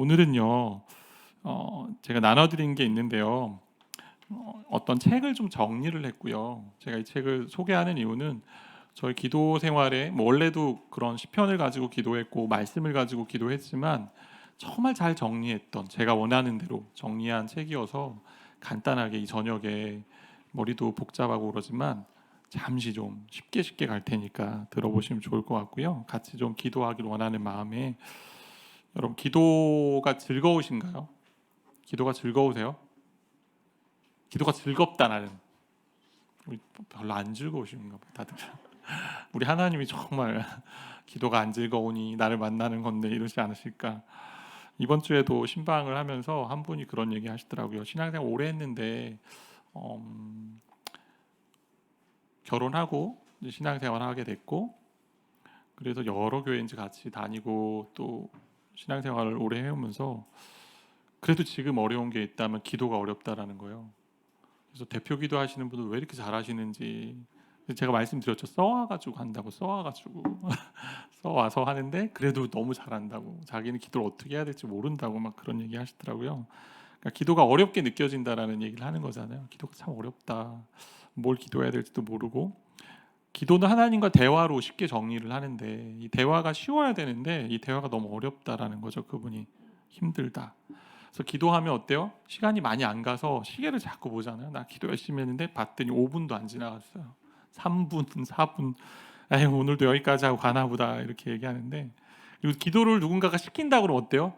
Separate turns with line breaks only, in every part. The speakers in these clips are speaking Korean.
오늘은요, 제가 나눠드린 게 있는데요. 어떤 책을 좀 정리를 했고요. 제가 이 책을 소개하는 이유는 저희 기도 생활에 원래도 그런 시편을 가지고 기도했고 말씀을 가지고 기도했지만 정말 잘 정리했던 제가 원하는 대로 정리한 책이어서 간단하게 이 저녁에 머리도 복잡하고 그러지만 잠시 좀 쉽게 갈 테니까 들어보시면 좋을 것 같고요. 같이 좀 기도하길 원하는 마음에 여러분 기도가 즐거우신가요? 기도가 즐거우세요? 기도가 즐겁다 나는 우리 별로 안 즐거우신가 봐요 다들. 우리 하나님이 정말 기도가 안 즐거우니 나를 만나는 건데 이러지 않으실까. 이번 주에도 신방을 하면서 한 분이 그런 얘기 하시더라고요. 신앙생활 오래 했는데 결혼하고 이제 신앙생활 하게 됐고 그래서 여러 교회 이제 같이 다니고 또 신앙생활을 오래 해오면서 그래도 지금 어려운 게 있다면 기도가 어렵다라는 거예요. 그래서 대표 기도하시는 분들 왜 이렇게 잘하시는지 제가 말씀드렸죠. 써와가지고 한다고 써와가지고 써와서 하는데 그래도 너무 잘한다고 자기는 기도를 어떻게 해야 될지 모른다고 막 그런 얘기 하시더라고요. 그러니까 기도가 어렵게 느껴진다라는 얘기를 하는 거잖아요. 기도가 참 어렵다. 뭘 기도해야 될지도 모르고 기도는 하나님과 대화로 쉽게 정리를 하는데 이 대화가 쉬워야 되는데 이 대화가 너무 어렵다라는 거죠. 그분이 힘들다. 그래서 기도하면 어때요? 시간이 많이 안 가서 시계를 자꾸 보잖아요. 나 기도 열심히 했는데 봤더니 5분도 안 지나갔어요. 3분, 4분. 에휴, 오늘도 여기까지 하고 가나 보다 이렇게 얘기하는데 그리고 기도를 누군가가 시킨다고 그러면 어때요?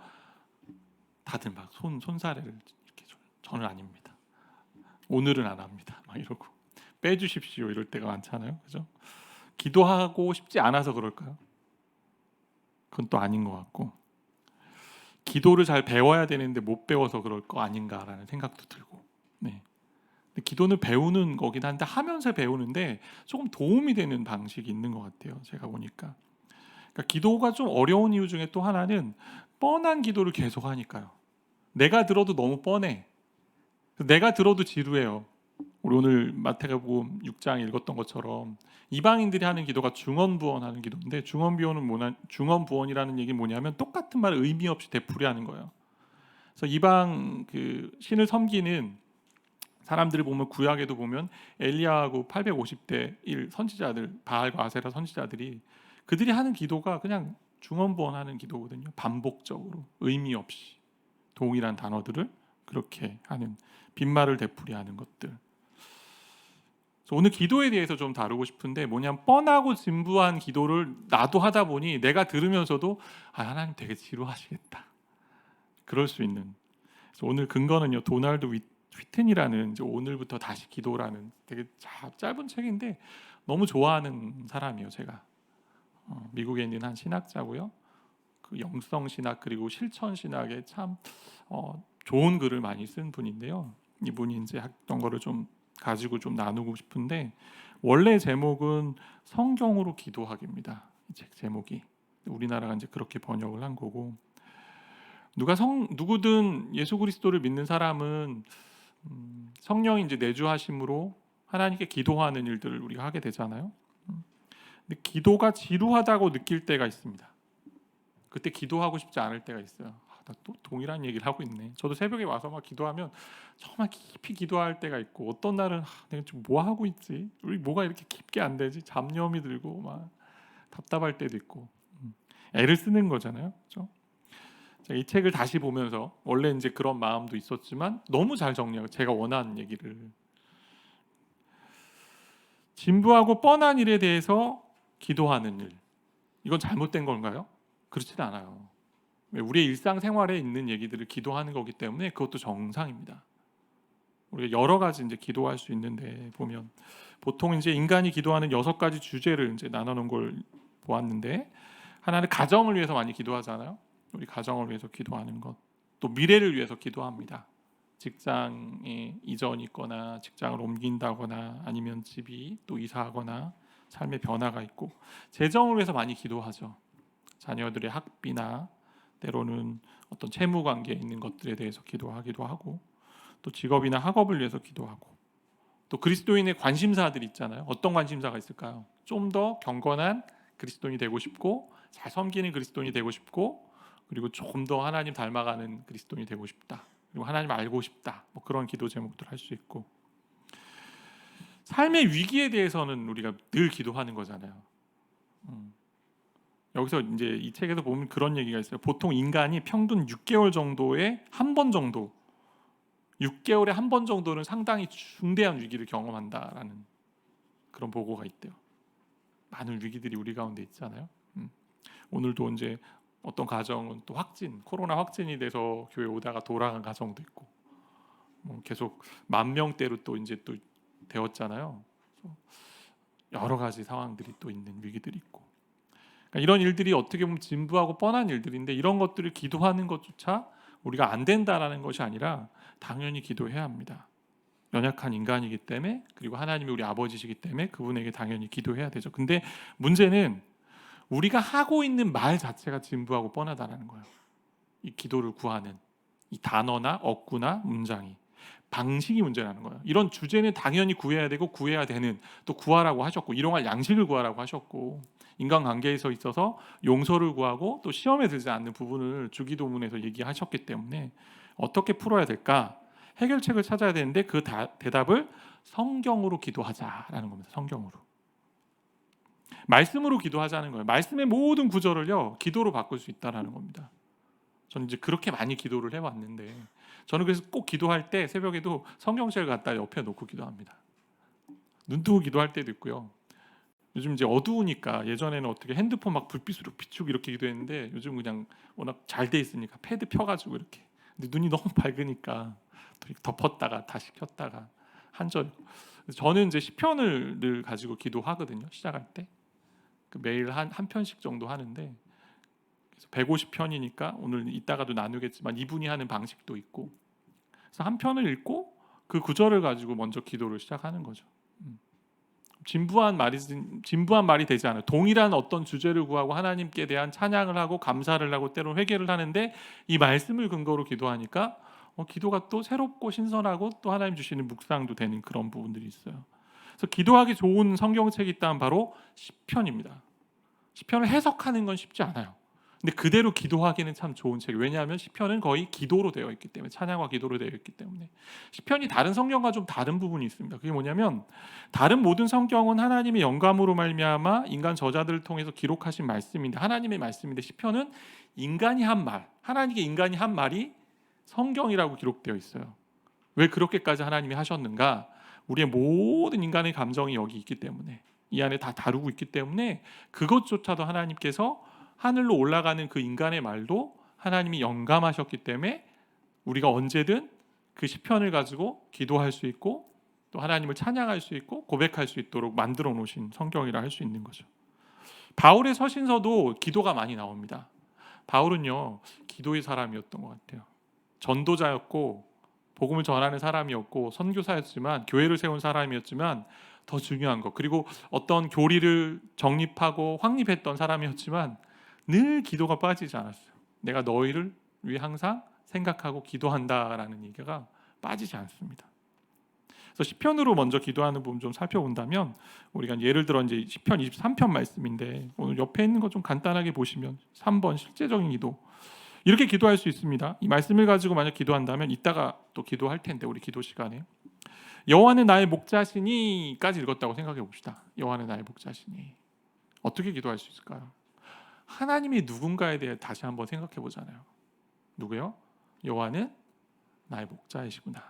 다들 막 손사래를 이렇게 줘요. 저는 아닙니다. 오늘은 안 합니다. 막 이러고 빼주십시오 이럴 때가 많잖아요. 그죠? 기도하고 싶지 않아서 그럴까요? 그건 또 아닌 것 같고 기도를 잘 배워야 되는데 못 배워서 그럴 거 아닌가라는 생각도 들고. 네. 근데 기도는 배우는 거긴 한데 하면서 배우는데 조금 도움이 되는 방식이 있는 것 같아요. 제가 보니까. 그러니까 기도가 좀 어려운 이유 중에 또 하나는 뻔한 기도를 계속 하니까요. 내가 들어도 너무 뻔해. 내가 들어도 지루해요. 우리 오늘 마태복음 6장 읽었던 것처럼 이방인들이 하는 기도가 중언부언하는 기도인데 중언부언이라는 얘기 뭐냐면 똑같은 말을 의미 없이 되풀이하는 거예요. 그래서 이방 그 신을 섬기는 사람들을 보면 구약에도 보면 엘리야하고 850대 1 선지자들 바알과 아세라 선지자들이 그들이 하는 기도가 그냥 중언부언하는 기도거든요. 반복적으로 의미 없이 동일한 단어들을 그렇게 하는 빈말을 되풀이하는 것들. 오늘 기도에 대해서 좀 다루고 싶은데 뭐냐면 뻔하고 진부한 기도를 나도 하다 보니 내가 들으면서도 하나님 되게 지루하시겠다. 그럴 수 있는. 그래서 오늘 근거는요. 도널드 휘튼이라는 이제 오늘부터 다시 기도라는 되게 짧은 책인데 너무 좋아하는 사람이에요. 제가 미국에 있는 한 신학자고요. 그 영성 신학 그리고 실천 신학에 참 좋은 글을 많이 쓴 분인데요. 이분이 이제 했던 거를 좀 가지고 좀 나누고 싶은데 원래 제목은 성경으로 기도하기입니다. 이 책 제목이 우리나라가 이제 그렇게 번역을 한 거고 누구든 예수 그리스도를 믿는 사람은 성령이 이제 내주하심으로 하나님께 기도하는 일들을 우리가 하게 되잖아요. 근데 기도가 지루하다고 느낄 때가 있습니다. 그때 기도하고 싶지 않을 때가 있어요. 나 또 동일한 얘기를 하고 있네. 저도 새벽에 와서 막 기도하면 정말 깊이 기도할 때가 있고 어떤 날은 내가 지금 뭐 하고 있지? 우리 뭐가 이렇게 깊게 안 되지? 잡념이 들고 막 답답할 때도 있고 애를 쓰는 거잖아요. 그렇죠? 이 책을 다시 보면서 원래 이제 그런 마음도 있었지만 너무 잘 정리하고 제가 원하는 얘기를 진부하고 뻔한 일에 대해서 기도하는 일 이건 잘못된 건가요? 그렇지는 않아요. 우리의 일상생활에 있는 얘기들을 기도하는 거기 때문에 그것도 정상입니다. 우리가 여러 가지 이제 기도할 수 있는데 보면 보통 이제 인간이 기도하는 6가지 주제를 이제 나눠놓은 걸 보았는데 하나는 가정을 위해서 많이 기도하잖아요. 우리 가정을 위해서 기도하는 것, 또 미래를 위해서 기도합니다. 직장에 이전이 있거나 직장을 옮긴다거나 아니면 집이 또 이사하거나 삶의 변화가 있고 재정을 위해서 많이 기도하죠. 자녀들의 학비나 때로는 어떤 채무 관계에 있는 것들에 대해서 기도하기도 하고 또 직업이나 학업을 위해서 기도하고 또 그리스도인의 관심사들 있잖아요. 어떤 관심사가 있을까요? 좀 더 경건한 그리스도인이 되고 싶고 잘 섬기는 그리스도인이 되고 싶고 그리고 조금 더 하나님 닮아가는 그리스도인이 되고 싶다. 그리고 하나님 알고 싶다. 뭐 그런 기도 제목들 할 수 있고, 삶의 위기에 대해서는 우리가 늘 기도하는 거잖아요. 여기서 이제 이 책에서 보면 그런 얘기가 있어요. 보통 인간이 평균 6개월 정도에 한 번 정도, 6개월에 한 번 정도는 상당히 중대한 위기를 경험한다라는 그런 보고가 있대요. 많은 위기들이 우리 가운데 있잖아요. 오늘도 이제 어떤 가정은 또 코로나 확진이 돼서 교회 오다가 돌아간 가정도 있고, 계속 10,000명대로 또 이제 또 되었잖아요. 여러 가지 상황들이 또 있는 위기들이 있고, 그러니까 이런 일들이 어떻게 보면 진부하고 뻔한 일들인데, 이런 것들을 기도하는 것조차 우리가 안 된다라는 것이 아니라 당연히 기도해야 합니다. 연약한 인간이기 때문에, 그리고 하나님이 우리 아버지시기 때문에 그분에게 당연히 기도해야 되죠. 근데 문제는 우리가 하고 있는 말 자체가 진부하고 뻔하다라는 거예요. 이 기도를 구하는 이 단어나 어구나 문장이, 방식이 문제라는 거예요. 이런 주제는 당연히 구해야 되고 구해야 되는, 또 구하라고 하셨고 일용할 양식을 구하라고 하셨고, 인간관계에서 있어서 용서를 구하고 또 시험에 들지 않는 부분을 주기도문에서 얘기하셨기 때문에 어떻게 풀어야 될까? 해결책을 찾아야 되는데 그 대답을 성경으로 기도하자라는 겁니다. 성경으로. 말씀으로 기도하자는 거예요. 말씀의 모든 구절을요 기도로 바꿀 수 있다라는 겁니다. 저는 이제 그렇게 많이 기도를 해왔는데, 저는 그래서 꼭 기도할 때 새벽에도 성경책을 갖다 옆에 놓고 기도합니다. 눈 뜨고 기도할 때도 있고요. 요즘 이제 어두우니까, 예전에는 어떻게 핸드폰 막 불빛으로 비추고 이렇게 기도했는데 요즘 그냥 워낙 잘 돼 있으니까 패드 펴가지고 이렇게. 근데 눈이 너무 밝으니까 덮었다가 다시 켰다가 한 절. 저는 이제 시편을 늘 가지고 기도하거든요. 시작할 때 매일 한 편씩 정도 하는데, 150편이니까 오늘 이따가도 나누겠지만 이분이 하는 방식도 있고, 그래서 한 편을 읽고 그 구절을 가지고 먼저 기도를 시작하는 거죠. 진부한 말이 되지 않아요. 동일한 어떤 주제를 구하고 하나님께 대한 찬양을 하고 감사를 하고 때로 회개를 하는데, 이 말씀을 근거로 기도하니까 기도가 또 새롭고 신선하고 또 하나님 주시는 묵상도 되는 그런 부분들이 있어요. 그래서 기도하기 좋은 성경책이 있다면 바로 시편입니다. 시편을 해석하는 건 쉽지 않아요. 근데 그대로 기도하기는 참 좋은 책이에요. 왜냐하면 시편은 거의 기도로 되어 있기 때문에, 찬양과 기도로 되어 있기 때문에. 시편이 다른 성경과 좀 다른 부분이 있습니다. 그게 뭐냐면, 다른 모든 성경은 하나님의 영감으로 말미암아 인간 저자들을 통해서 기록하신 말씀인데, 하나님의 말씀인데, 시편은 인간이 한 말, 하나님께 인간이 한 말이 성경이라고 기록되어 있어요. 왜 그렇게까지 하나님이 하셨는가? 우리의 모든 인간의 감정이 여기 있기 때문에, 이 안에 다 다루고 있기 때문에, 그것조차도 하나님께서 하늘로 올라가는 그 인간의 말도 하나님이 영감하셨기 때문에 우리가 언제든 그 시편을 가지고 기도할 수 있고, 또 하나님을 찬양할 수 있고 고백할 수 있도록 만들어 놓으신 성경이라 할 수 있는 거죠. 바울의 서신서도 기도가 많이 나옵니다. 바울은요 기도의 사람이었던 것 같아요. 전도자였고 복음을 전하는 사람이었고 선교사였지만, 교회를 세운 사람이었지만, 더 중요한 것, 그리고 어떤 교리를 정립하고 확립했던 사람이었지만 늘 기도가 빠지지 않았어요. 내가 너희를 위해 항상 생각하고 기도한다라는 얘기가 빠지지 않습니다. 그래서 시편으로 먼저 기도하는 부분 좀 살펴본다면, 우리가 예를 들어 이제 시편 23편 말씀인데, 오늘 옆에 있는 거 좀 간단하게 보시면 3번 실제적인 기도, 이렇게 기도할 수 있습니다. 이 말씀을 가지고 만약 기도한다면, 이따가 또 기도할 텐데 우리 기도 시간에 여호와는 나의 목자시니까지 읽었다고 생각해 봅시다. 여호와는 나의 목자시니. 어떻게 기도할 수 있을까요? 하나님이 누군가에 대해 다시 한번 생각해 보잖아요. 누구요? 여호와는 나의 목자이시구나.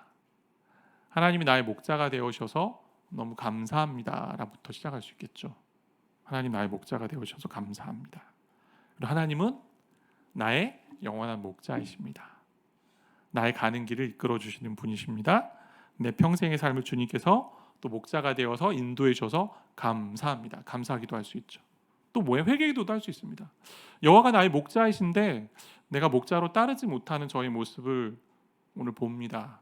하나님이 나의 목자가 되어셔서 너무 감사합니다 라부터 시작할 수 있겠죠. 하나님 나의 목자가 되어셔서 감사합니다. 그리고 하나님은 나의 영원한 목자이십니다. 나의 가는 길을 이끌어 주시는 분이십니다. 내 평생의 삶을 주님께서 또 목자가 되어서 인도해 주셔서 감사합니다. 감사하기도 할 수 있죠. 또 뭐예요? 회개기도도 할 수 있습니다. 여호와가 나의 목자이신데 내가 목자로 따르지 못하는 저의 모습을 오늘 봅니다.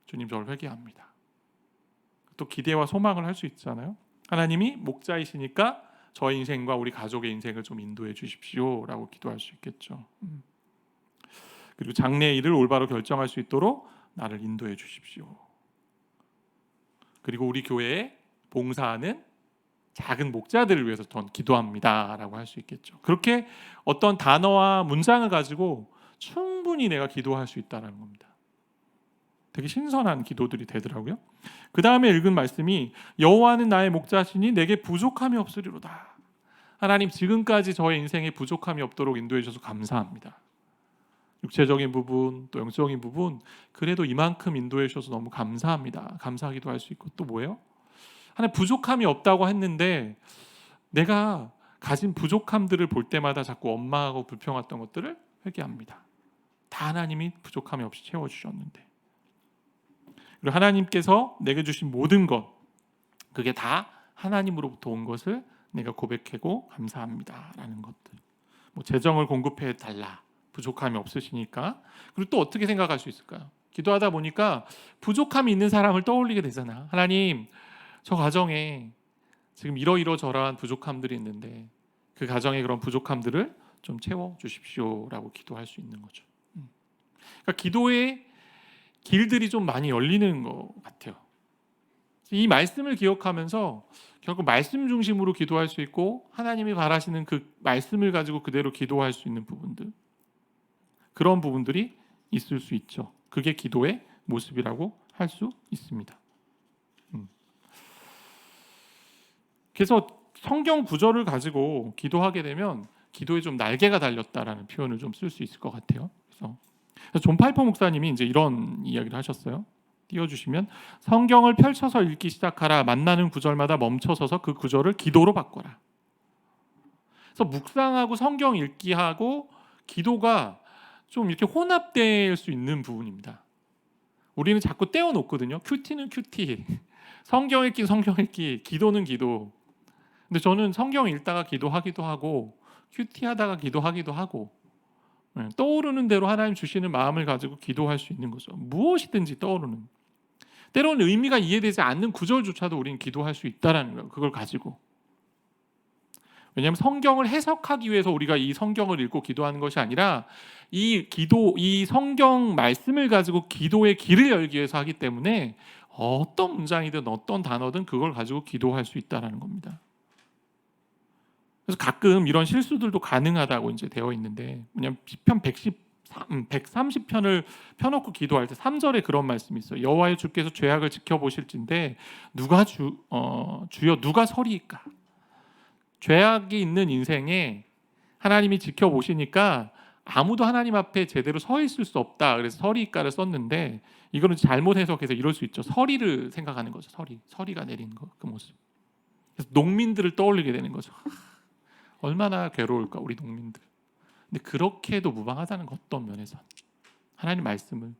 주님, 저를 회개합니다. 또 기대와 소망을 할 수 있잖아요. 하나님이 목자이시니까 저의 인생과 우리 가족의 인생을 좀 인도해 주십시오 라고 기도할 수 있겠죠. 그리고 장래의 일을 올바로 결정할 수 있도록 나를 인도해 주십시오. 그리고 우리 교회에 봉사하는 작은 목자들을 위해서 전 기도합니다라고 할 수 있겠죠. 그렇게 어떤 단어와 문장을 가지고 충분히 내가 기도할 수 있다는 겁니다. 되게 신선한 기도들이 되더라고요. 그 다음에 읽은 말씀이 여호와는 나의 목자시니 내게 부족함이 없으리로다. 하나님, 지금까지 저의 인생에 부족함이 없도록 인도해 주셔서 감사합니다. 육체적인 부분 또 영적인 부분 그래도 이만큼 인도해 주셔서 너무 감사합니다. 감사하기도 할 수 있고, 또 뭐예요? 하나님, 부족함이 없다고 했는데 내가 가진 부족함들을 볼 때마다 자꾸 원망하고 불평했던 것들을 회개합니다. 다 하나님이 부족함이 없이 채워주셨는데, 그리고 하나님께서 내게 주신 모든 것, 그게 다 하나님으로부터 온 것을 내가 고백하고 감사합니다라는 것들. 뭐 재정을 공급해 달라, 부족함이 없으시니까. 그리고 또 어떻게 생각할 수 있을까요? 기도하다 보니까 부족함이 있는 사람을 떠올리게 되잖아. 하나님, 저 가정에 지금 이러저러한 부족함들이 있는데 그 가정의 그런 부족함들을 좀 채워 주십시오라고 기도할 수 있는 거죠. 그러니까 기도의 길들이 좀 많이 열리는 것 같아요. 이 말씀을 기억하면서 결국 말씀 중심으로 기도할 수 있고, 하나님이 바라시는 그 말씀을 가지고 그대로 기도할 수 있는 부분들, 그런 부분들이 있을 수 있죠. 그게 기도의 모습이라고 할 수 있습니다. 그래서 성경 구절을 가지고 기도하게 되면 기도에 좀 날개가 달렸다라는 표현을 좀 쓸 수 있을 것 같아요. 그래서 존 파이퍼 목사님이 이제 이런 이야기를 하셨어요. 띄워주시면, 성경을 펼쳐서 읽기 시작하라. 만나는 구절마다 멈춰서서 그 구절을 기도로 바꿔라. 그래서 묵상하고 성경 읽기하고 기도가 좀 이렇게 혼합될 수 있는 부분입니다. 우리는 자꾸 떼어놓거든요. 큐티는 큐티, 성경 읽기 성경 읽기, 기도는 기도. 근데 저는 성경 읽다가 기도하기도 하고 큐티하다가 기도하기도 하고, 떠오르는 대로 하나님 주시는 마음을 가지고 기도할 수 있는 거죠. 무엇이든지 떠오르는. 때로는 의미가 이해되지 않는 구절조차도 우리는 기도할 수 있다라는 거예요. 그걸 가지고. 왜냐하면 성경을 해석하기 위해서 우리가 이 성경을 읽고 기도하는 것이 아니라 이 성경 말씀을 가지고 기도의 길을 열기 위해서 하기 때문에 어떤 문장이든 어떤 단어든 그걸 가지고 기도할 수 있다라는 겁니다. 그래서 가끔 이런 실수들도 가능하다고 이제 되어 있는데, 뭐냐면 시편 130편을 펴놓고 기도할 때 3절에 그런 말씀이 있어요. 여호와의 주께서 죄악을 지켜보실진데 주여 누가 서리이까? 죄악이 있는 인생에 하나님이 지켜보시니까 아무도 하나님 앞에 제대로 서 있을 수 없다. 그래서 서리이까를 썼는데, 이거는 잘못 해석해서 이럴 수 있죠. 서리를 생각하는 거죠. 서리가 내리는 거, 그 모습. 그래서 농민들을 떠올리게 되는 거죠. 얼마나 괴로울까 우리 농민들. 근데 그렇게도 무방하다는 것, 어떤 면에서 하나님 말씀을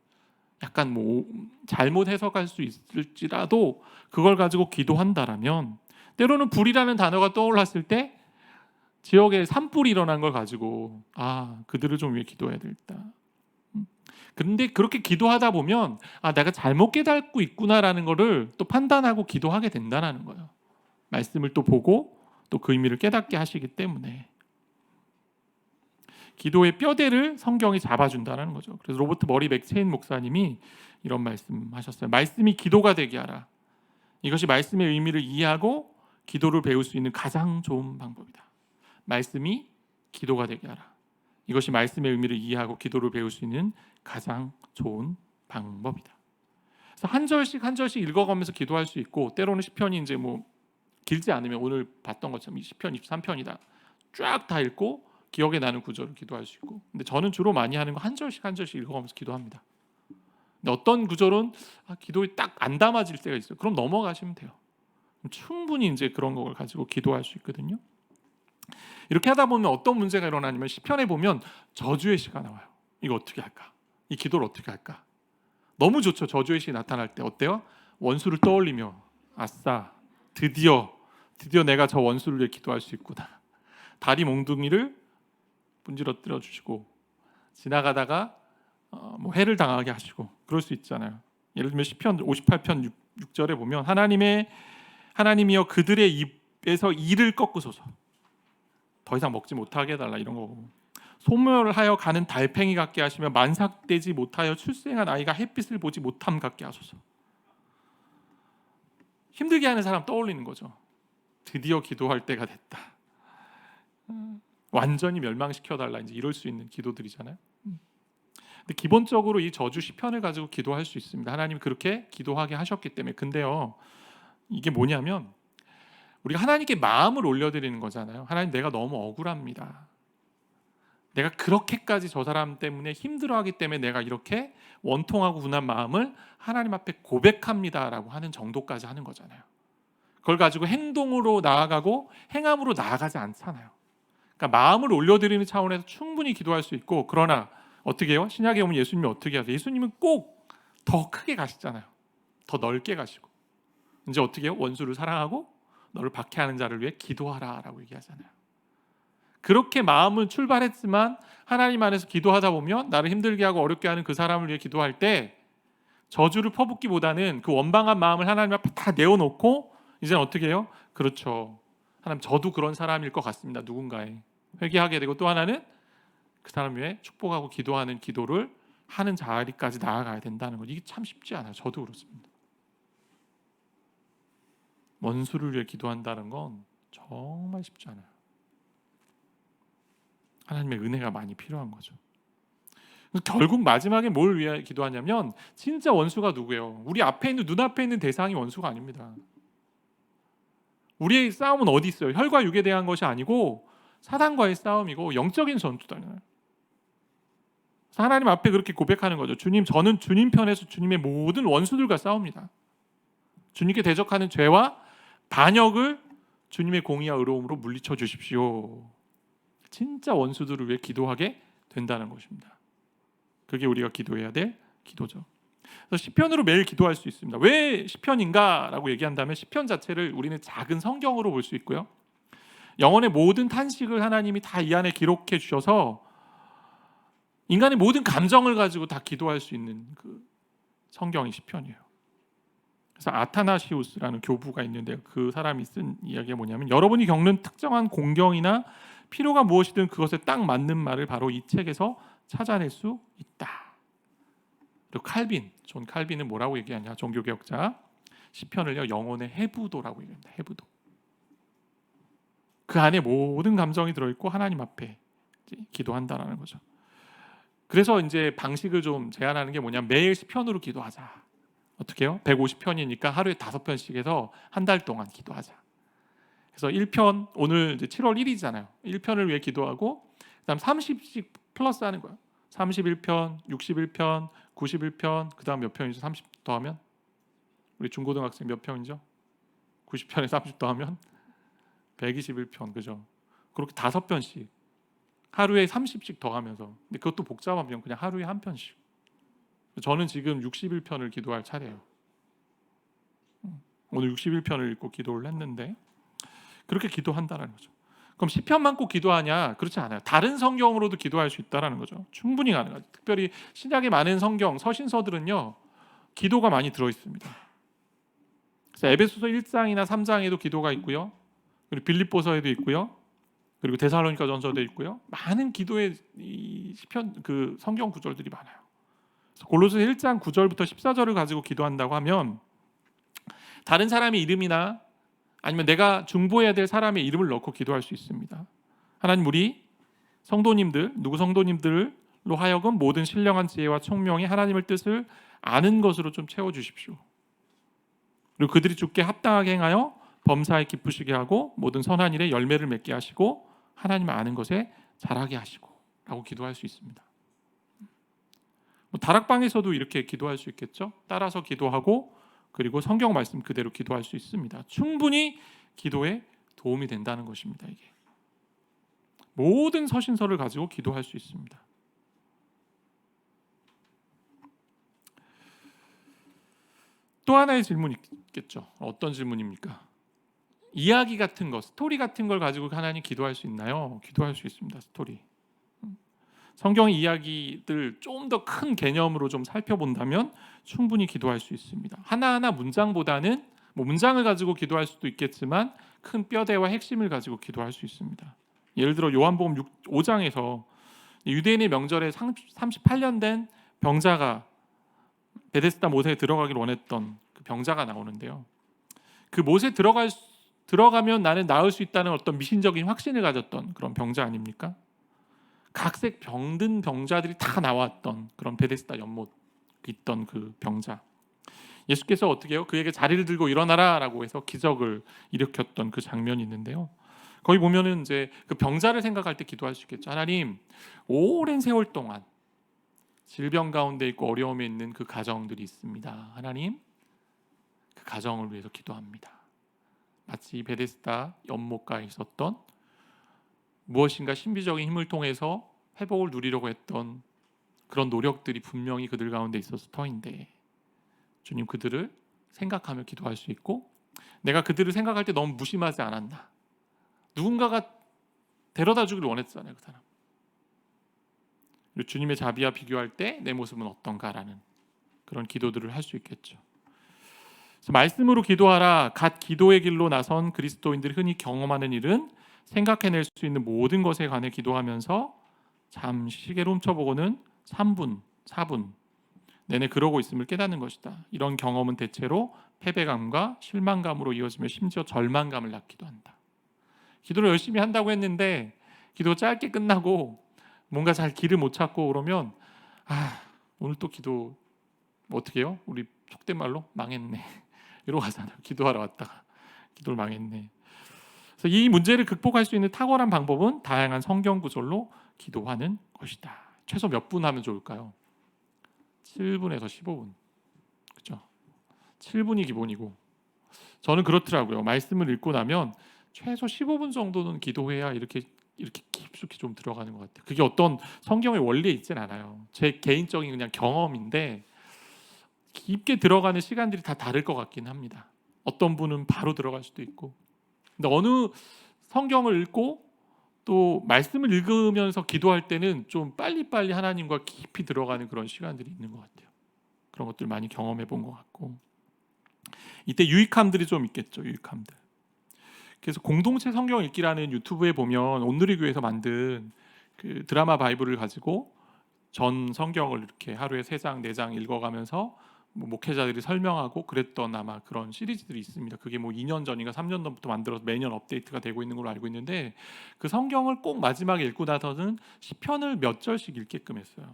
약간 잘못 해석할 수 있을지라도 그걸 가지고 기도한다라면, 때로는 불이라는 단어가 떠올랐을 때 지역에 산불이 일어난 걸 가지고 그들을 좀 위해 기도해야 되겠다. 그런데 그렇게 기도하다 보면 내가 잘못 깨닫고 있구나라는 거를 또 판단하고 기도하게 된다는 거예요. 말씀을 또 보고 또 그 의미를 깨닫게 하시기 때문에 기도의 뼈대를 성경이 잡아준다는 거죠. 그래서 로버트 머리 맥체인 목사님이 이런 말씀하셨어요. 말씀이 기도가 되게 하라. 이것이 말씀의 의미를 이해하고 기도를 배울 수 있는 가장 좋은 방법이다. 말씀이 기도가 되게 하라. 이것이 말씀의 의미를 이해하고 기도를 배울 수 있는 가장 좋은 방법이다. 그래서 한 절씩 한 절씩 읽어가면서 기도할 수 있고, 때로는 시편이 이제 길지 않으면 오늘 봤던 것처럼 시편 23편이다. 쫙 다 읽고 기억에 나는 구절을 기도할 수 있고. 근데 저는 주로 많이 하는 거 한 절씩 한 절씩 읽어가면서 기도합니다. 근데 어떤 구절은 기도에 딱 안 담아질 때가 있어요. 그럼 넘어가시면 돼요. 충분히 이제 그런 걸 가지고 기도할 수 있거든요. 이렇게 하다 보면 어떤 문제가 일어나냐면, 시편에 보면 저주의 시가 나와요. 이거 어떻게 할까? 이 기도를 어떻게 할까? 너무 좋죠. 저주의 시 나타날 때 어때요? 원수를 떠올리며 아싸, 드디어 내가 저 원수를 위해 기도할 수 있구나. 다리 몽둥이를 문지러뜨려 주시고, 지나가다가 해를 당하게 하시고, 그럴 수 있잖아요. 예를 들면 시편 58편 6절에 보면 하나님이여 그들의 입에서 이를 꺾으소서. 더 이상 먹지 못하게 해달라, 이런 거고. 소멸하여 가는 달팽이 같게 하시며 만삭되지 못하여 출생한 아이가 햇빛을 보지 못함 같게 하소서. 힘들게 하는 사람 떠올리는 거죠. 드디어 기도할 때가 됐다. 완전히 멸망시켜달라, 이제 이럴 수 있는 기도들이잖아요. 근데 기본적으로 이 저주 시편을 가지고 기도할 수 있습니다. 하나님이 그렇게 기도하게 하셨기 때문에. 근데요, 이게 뭐냐면 우리가 하나님께 마음을 올려드리는 거잖아요. 하나님, 내가 너무 억울합니다. 내가 그렇게까지 저 사람 때문에 힘들어하기 때문에 내가 이렇게 원통하고 분한 마음을 하나님 앞에 고백합니다라고 하는 정도까지 하는 거잖아요. 그걸 가지고 행동으로 나아가고 행함으로 나아가지 않잖아요. 그러니까 마음을 올려드리는 차원에서 충분히 기도할 수 있고, 그러나 어떻게 해요? 신약에 오면 예수님이 어떻게 하세요? 예수님은 꼭 더 크게 가시잖아요. 더 넓게 가시고, 이제 어떻게 해요? 원수를 사랑하고 너를 박해하는 자를 위해 기도하라라고 얘기하잖아요. 그렇게 마음은 출발했지만 하나님 안에서 기도하다 보면 나를 힘들게 하고 어렵게 하는 그 사람을 위해 기도할 때 저주를 퍼붓기보다는 그 원방한 마음을 하나님 앞에 다 내어놓고 이제는 어떻게 해요? 그렇죠, 하나님, 저도 그런 사람일 것 같습니다. 누군가에 회개하게 되고, 또 하나는 그 사람 위해 축복하고 기도하는 기도를 하는 자리까지 나아가야 된다는 거. 이게 참 쉽지 않아요. 저도 그렇습니다. 원수를 위해 기도한다는 건 정말 쉽지 않아요. 하나님의 은혜가 많이 필요한 거죠. 결국 마지막에 뭘 위해 기도하냐면, 진짜 원수가 누구예요? 우리 앞에 있는, 눈앞에 있는 대상이 원수가 아닙니다. 우리의 싸움은 어디 있어요? 혈과 육에 대한 것이 아니고 사단과의 싸움이고 영적인 전투잖아요. 하나님 앞에 그렇게 고백하는 거죠. 주님, 저는 주님 편에서 주님의 모든 원수들과 싸웁니다. 주님께 대적하는 죄와 반역을 주님의 공의와 의로움으로 물리쳐 주십시오. 진짜 원수들을 위해 기도하게 된다는 것입니다. 그게 우리가 기도해야 될 기도죠. 그래서 시편으로 매일 기도할 수 있습니다. 왜 시편인가라고 얘기한다면, 시편 자체를 우리는 작은 성경으로 볼 수 있고요, 영혼의 모든 탄식을 하나님이 다 이 안에 기록해 주셔서 인간의 모든 감정을 가지고 다 기도할 수 있는 그 성경이 시편이에요. 그래서 아타나시우스라는 교부가 있는데, 그 사람이 쓴 이야기가 뭐냐면, 여러분이 겪는 특정한 공경이나 필요가 무엇이든 그것에 딱 맞는 말을 바로 이 책에서 찾아낼 수 있다. 그리고 존 칼빈은 뭐라고 얘기하냐, 종교개혁자, 시편을요 영혼의 해부도라고 얘기합니다. 해부도. 그 안에 모든 감정이 들어있고 하나님 앞에 기도한다라는 거죠. 그래서 이제 방식을 좀 제안하는 게 뭐냐면, 매일 시편으로 기도하자. 어떻게 해요? 150편이니까 하루에 5편씩 해서 한 달 동안 기도하자. 그래서 1편, 오늘 이제 7월 1일이잖아요. 1편을 위해 기도하고, 그다음 30씩 플러스 하는 거예요. 31편, 61편, 91편, 그다음 몇 편이죠? 30 더하면? 우리 중고등학생 몇 편이죠? 90편에 30 더하면 121편, 그죠? 그렇게 5편씩 하루에 30씩 더하면서, 근데 그것도 복잡하면 그냥 하루에 한 편씩. 저는 지금 61편을 기도할 차례예요. 오늘 61편을 읽고 기도를 했는데, 그렇게 기도한다는 거죠. 그럼 시편만 꼭 기도하냐? 그렇지 않아요. 다른 성경으로도 기도할 수 있다는 거죠. 충분히 가능하죠. 특별히 신약의 많은 성경, 서신서들은요 기도가 많이 들어있습니다. 그래서 에베소서 1장이나 3장에도 기도가 있고요, 그리고 빌립보서에도 있고요, 그리고 데살로니가 전서도 있고요. 많은 기도의 이 시편, 그 성경 구절들이 많아요. 그래서 골로새 1장 9절부터 14절을 가지고 기도한다고 하면, 다른 사람의 이름이나 아니면 내가 중보해야 될 사람의 이름을 넣고 기도할 수 있습니다. 하나님, 우리 성도님들, 누구 성도님들로 하여금 모든 신령한 지혜와 총명이 하나님의 뜻을 아는 것으로 좀 채워주십시오. 그리고 그들이 주께 합당하게 행하여 범사에 기쁘시게 하고 모든 선한 일에 열매를 맺게 하시고 하나님을 아는 것에 자라게 하시고 라고 기도할 수 있습니다. 다락방에서도 이렇게 기도할 수 있겠죠. 따라서 기도하고 그리고 성경 말씀 그대로 기도할 수 있습니다. 충분히 기도에 도움이 된다는 것입니다. 이게 모든 서신서를 가지고 기도할 수 있습니다. 또 하나의 질문이 있겠죠. 어떤 질문입니까? 이야기 같은 거, 스토리 같은 걸 가지고 하나님 기도할 수 있나요? 기도할 수 있습니다. 스토리. 성경의 이야기들 좀 더 큰 개념으로 좀 살펴본다면 충분히 기도할 수 있습니다. 하나하나 문장보다는 문장을 가지고 기도할 수도 있겠지만 큰 뼈대와 핵심을 가지고 기도할 수 있습니다. 예를 들어 요한복음 5장에서 유대인의 명절에 38년 된 병자가 베데스다 못에 들어가기를 원했던 그 병자가 나오는데요. 그 못에 들어갈 들어가면 나는 나을 수 있다는 어떤 미신적인 확신을 가졌던 그런 병자 아닙니까? 각색 병든 병자들이 다 나왔던 그런 베데스다 연못 있던 그 병자. 예수께서 어떻게 해요? 그에게 자리를 들고 일어나라라고 해서 기적을 일으켰던 그 장면이 있는데요. 거기 보면은 이제 그 병자를 생각할 때 기도할 수 있겠죠. 하나님, 오랜 세월 동안 질병 가운데 있고 어려움에 있는 그 가정들이 있습니다. 하나님, 그 가정을 위해서 기도합니다. 마치 베데스다 연못가에 있었던 무엇인가 신비적인 힘을 통해서 회복을 누리려고 했던 그런 노력들이 분명히 그들 가운데 있었을 터인데, 주님, 그들을 생각하며 기도할 수 있고, 내가 그들을 생각할 때 너무 무심하지 않았나. 누군가가 데려다 주길 원했잖아요, 그 사람. 그리고 주님의 자비와 비교할 때 내 모습은 어떤가라는 그런 기도들을 할 수 있겠죠. 그래서 말씀으로 기도하라. 갓 기도의 길로 나선 그리스도인들이 흔히 경험하는 일은 생각해낼 수 있는 모든 것에 관해 기도하면서 잠시 시계를 훔쳐보고는 3분, 4분 내내 그러고 있음을 깨닫는 것이다. 이런 경험은 대체로 패배감과 실망감으로 이어지며 심지어 절망감을 낳기도 한다. 기도를 열심히 한다고 했는데 기도 짧게 끝나고 뭔가 잘 길을 못 찾고 그러면 오늘 또 기도 어떻게 해요? 우리 속된 말로 망했네 이러고 가잖아요. 기도하러 왔다가 기도를 망했네. 그래서 이 문제를 극복할 수 있는 탁월한 방법은 다양한 성경 구절로 기도하는 것이다. 최소 몇 분 하면 좋을까요? 7분에서 15분. 그렇죠? 7분이 기본이고, 저는 그렇더라고요. 말씀을 읽고 나면 최소 15분 정도는 기도해야 이렇게 깊숙이 좀 들어가는 것 같아요. 그게 어떤 성경의 원리에 있진 않아요. 제 개인적인 그냥 경험인데 깊게 들어가는 시간들이 다 다를 것 같긴 합니다. 어떤 분은 바로 들어갈 수도 있고, 근데 어느 성경을 읽고 또 말씀을 읽으면서 기도할 때는 좀 빨리빨리 하나님과 깊이 들어가는 그런 시간들이 있는 것 같아요. 그런 것들 많이 경험해 본 것 같고, 이때 유익함들이 좀 있겠죠. 유익함들. 그래서 공동체 성경 읽기라는 유튜브에 보면 온누리 교회에서 만든 그 드라마 바이블을 가지고 전 성경을 이렇게 하루에 3장, 4장 읽어가면서 뭐 목회자들이 설명하고 그랬던 아마 그런 시리즈들이 있습니다. 그게 뭐 2년 전인가 3년 전부터 만들어서 매년 업데이트가 되고 있는 걸로 알고 있는데, 그 성경을 꼭 마지막에 읽고 나서는 시편을 몇 절씩 읽게끔 했어요.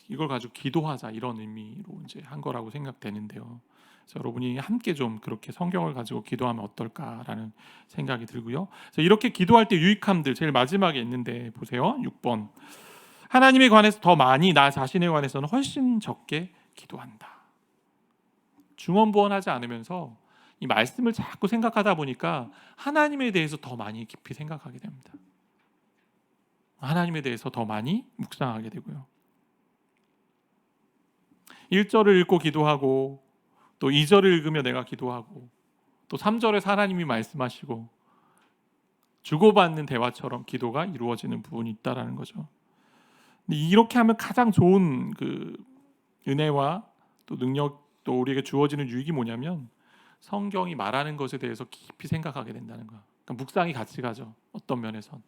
이걸 가지고 기도하자 이런 의미로 이제 한 거라고 생각되는데요. 그래서 여러분이 함께 좀 그렇게 성경을 가지고 기도하면 어떨까라는 생각이 들고요. 그래서 이렇게 기도할 때 유익함들 제일 마지막에 있는데 보세요. 6번. 하나님에 관해서 더 많이, 나 자신에 관해서는 훨씬 적게 기도한다. 중언부언하지 않으면서 이 말씀을 자꾸 생각하다 보니까 하나님에 대해서 더 많이 깊이 생각하게 됩니다. 하나님에 대해서 더 많이 묵상하게 되고요. 1절을 읽고 기도하고, 또 2절을 읽으며 내가 기도하고, 또 3절에 하나님이 말씀하시고, 주고받는 대화처럼 기도가 이루어지는 부분이 있다라는 거죠. 이렇게 하면 가장 좋은 그 은혜와 또 능력, 또 우리에게 주어지는 유익이 뭐냐면 성경이 말하는 것에 대해서 깊이 생각하게 된다는 거야. 그러니까 묵상이 같이 가죠. 어떤 면에선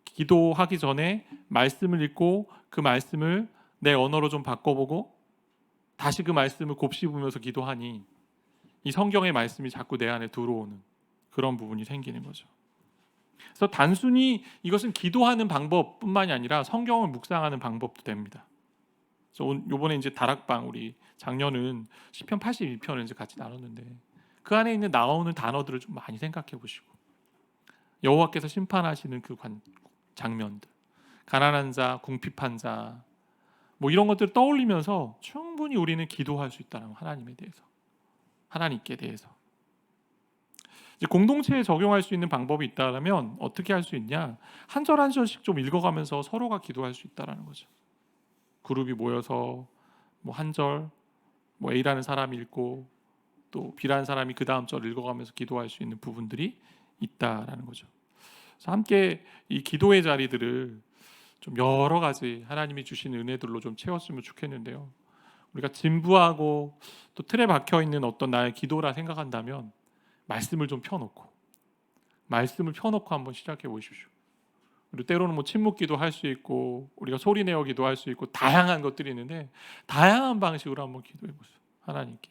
기도하기 전에 말씀을 읽고 그 말씀을 내 언어로 좀 바꿔보고 다시 그 말씀을 곱씹으면서 기도하니 이 성경의 말씀이 자꾸 내 안에 들어오는 그런 부분이 생기는 거죠. 그래서 단순히 이것은 기도하는 방법뿐만이 아니라 성경을 묵상하는 방법도 됩니다. 그래서 이번에 이제 다락방 우리 작년은 시편 82편을 이제 같이 나눴는데 그 안에 있는 나오는 단어들을 좀 많이 생각해 보시고, 여호와께서 심판하시는 그 장면들, 가난한 자, 궁핍한 자, 뭐 이런 것들을 떠올리면서 충분히 우리는 기도할 수 있다는 하나님에 대해서, 하나님께 대해서. 이제 공동체에 적용할 수 있는 방법이 있다면 어떻게 할 수 있냐? 한 절 한 절씩 좀 읽어가면서 서로가 기도할 수 있다라는 거죠. 그룹이 모여서 뭐 한 절, 뭐 A라는 사람이 읽고 또 B라는 사람이 그 다음 절 읽어가면서 기도할 수 있는 부분들이 있다라는 거죠. 그래서 함께 이 기도의 자리들을 좀 여러 가지 하나님이 주신 은혜들로 좀 채웠으면 좋겠는데요. 우리가 진부하고 또 틀에 박혀 있는 어떤 나의 기도라 생각한다면 말씀을 좀 펴놓고 한번 시작해 보십시오. 그리고 때로는 뭐 침묵기도 할 수 있고 우리가 소리내어 기도할 수 있고 다양한 것들이 있는데 다양한 방식으로 한번 기도해 보세요. 하나님께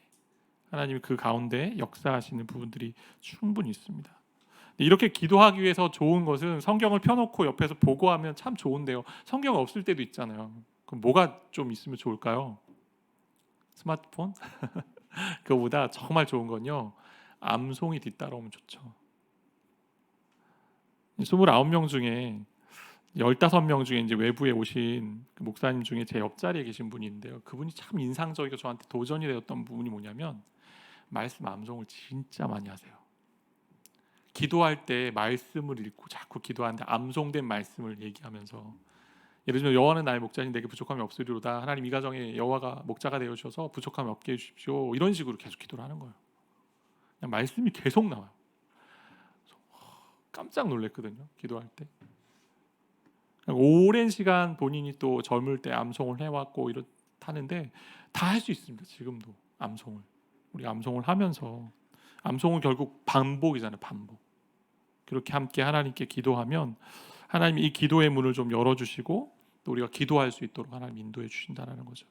하나님이 그 가운데 역사하시는 부분들이 충분히 있습니다. 이렇게 기도하기 위해서 좋은 것은 성경을 펴놓고 옆에서 보고하면 참 좋은데요. 성경 없을 때도 있잖아요. 그럼 뭐가 좀 있으면 좋을까요? 스마트폰? 그거보다 정말 좋은 건요, 암송이 뒤따라오면 좋죠. 29명 중에 15명 중에 이제 외부에 오신 그 목사님 중에 제 옆자리에 계신 분이 있는데요. 그분이 참 인상적이고 저한테 도전이 되었던 부분이 뭐냐면 말씀 암송을 진짜 많이 하세요. 기도할 때 말씀을 읽고 자꾸 기도하는데 암송된 말씀을 얘기하면서, 예를 들면 여호와는 나의 목자니 내게 부족함이 없으리로다. 하나님 이 가정에 여호와가 목자가 되어 주셔서 부족함이 없게 해 주십시오. 이런 식으로 계속 기도를 하는 거예요. 그냥 말씀이 계속 나와요. 깜짝 놀랐거든요. 기도할 때. 오랜 시간 본인이 또 젊을 때 암송을 해왔고 이렇다는데 다 할 수 있습니다. 지금도 암송을, 우리 암송을 하면서, 암송은 결국 반복이잖아요. 반복. 그렇게 함께 하나님께 기도하면 하나님이 이 기도의 문을 좀 열어주시고 또 우리가 기도할 수 있도록 하나님 인도해 주신다는 거죠.